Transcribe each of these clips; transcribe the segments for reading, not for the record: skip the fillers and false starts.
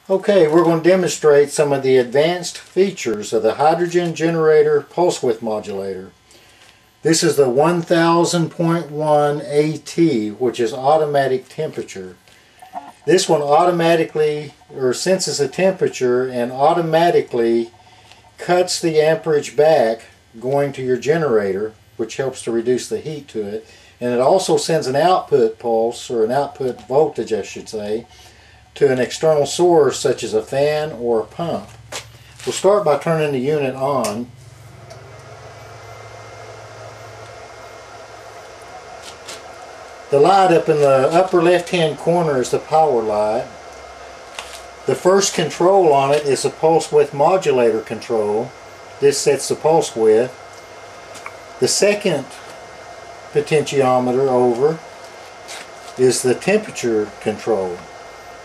Okay, we're going to demonstrate some of the advanced features of the hydrogen generator pulse width modulator. This is the 1000.1 AT, which is automatic temperature. This one automatically senses a temperature and automatically cuts the amperage back going to your generator, which helps to reduce the heat to it. And it also sends an output pulse, or an output voltage I should say, to an external source such as a fan or a pump. We'll start by turning the unit on. The light up in the upper left hand corner is the power light. The first control on it is the pulse width modulator control. This sets the pulse width. The second potentiometer over is the temperature control.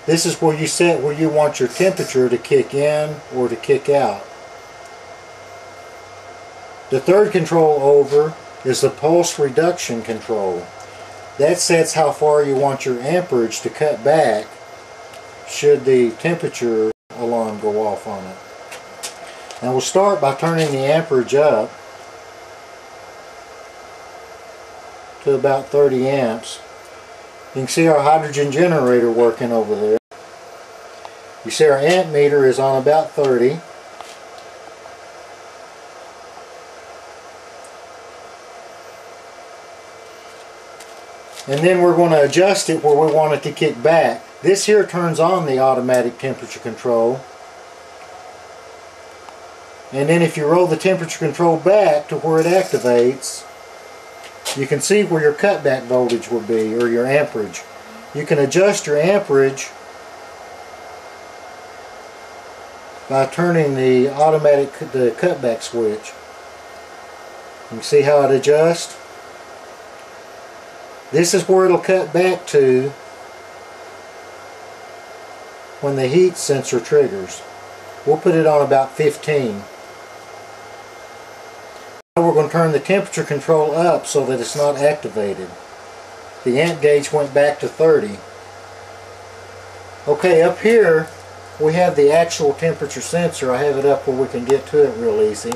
This is where you set where you want your temperature to kick in or to kick out. The third control over is the pulse reduction control. That sets how far you want your amperage to cut back should the temperature alarm go off on it. Now we'll start by turning the amperage up to about 30 amps. You can see our hydrogen generator working over there. You see our amp meter is on about 30. And then we're going to adjust it where we want it to kick back. This here turns on the automatic temperature control. And then if you roll the temperature control back to where it activates, you can see where your cutback voltage will be, or your amperage. You can adjust your amperage by turning the cutback switch. You can see how it adjusts. This is where it'll cut back to when the heat sensor triggers. We'll put it on about 15. Now we're going to turn the temperature control up so that it's not activated. The amp gauge went back to 30. Okay, up here we have the actual temperature sensor. I have it up where we can get to it real easy.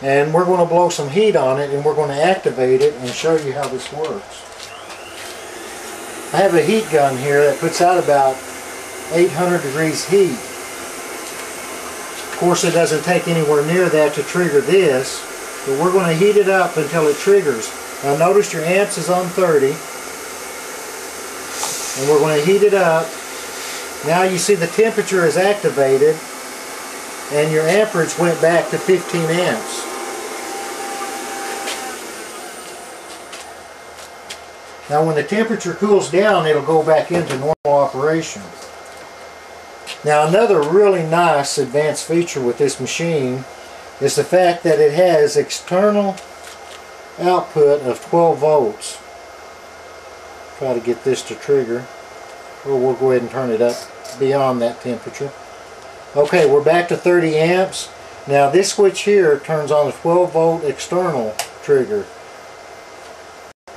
And we're going to blow some heat on it and we're going to activate it and show you how this works. I have a heat gun here that puts out about 800 degrees heat. Of course it doesn't take anywhere near that to trigger this. But we're going to heat it up until it triggers. Now notice your amps is on 30. And we're going to heat it up. Now you see the temperature is activated. And your amperage went back to 15 amps. Now when the temperature cools down, it'll go back into normal operation. Now another really nice advanced feature with this machine is the fact that it has external output of 12 volts. Try to get this to trigger, or we'll go ahead and turn it up beyond that temperature. Okay, we're back to 30 amps. Now this switch here turns on the 12 volt external trigger,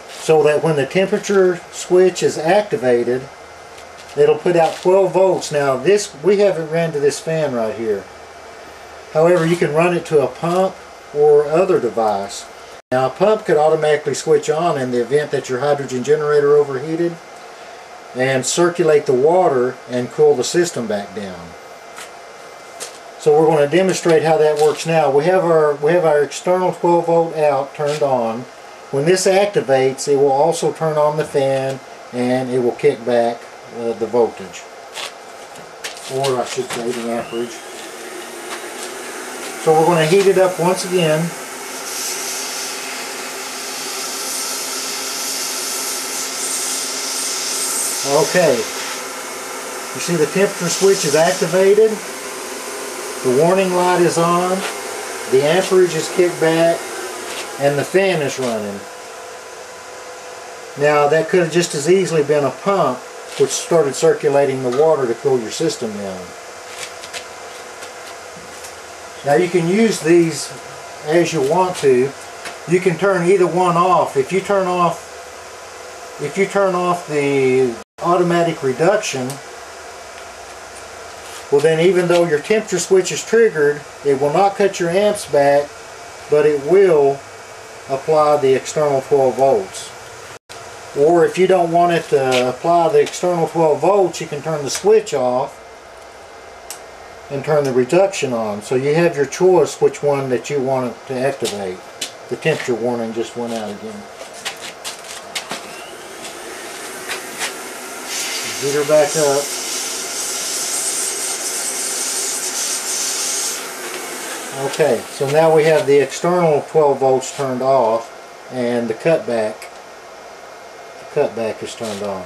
so that when the temperature switch is activated, it'll put out 12 volts. Now this, we have it ran to this fan right here. However, you can run it to a pump or other device. Now a pump could automatically switch on in the event that your hydrogen generator overheated and circulate the water and cool the system back down. So we're going to demonstrate how that works now. We have our external 12 volt out turned on. When this activates, it will also turn on the fan and it will kick back the voltage, or I should say the amperage. So we're going to heat it up once again. Okay, you see the temperature switch is activated, the warning light is on, the amperage is kicked back, and the fan is running. Now that could have just as easily been a pump which started circulating the water to cool your system down. Now you can use these as you want to. You can turn either one off. If you turn off the automatic reduction, Well, then even though your temperature switch is triggered, it will not cut your amps back, but it will apply the external 12 volts. Or if you don't want it to apply the external 12 volts, you can turn the switch off and turn the reduction on. So you have your choice which one that you want it to activate. The temperature warning just went out again. Heater back up. Okay, so now we have the external 12 volts turned off and the cutback is turned on.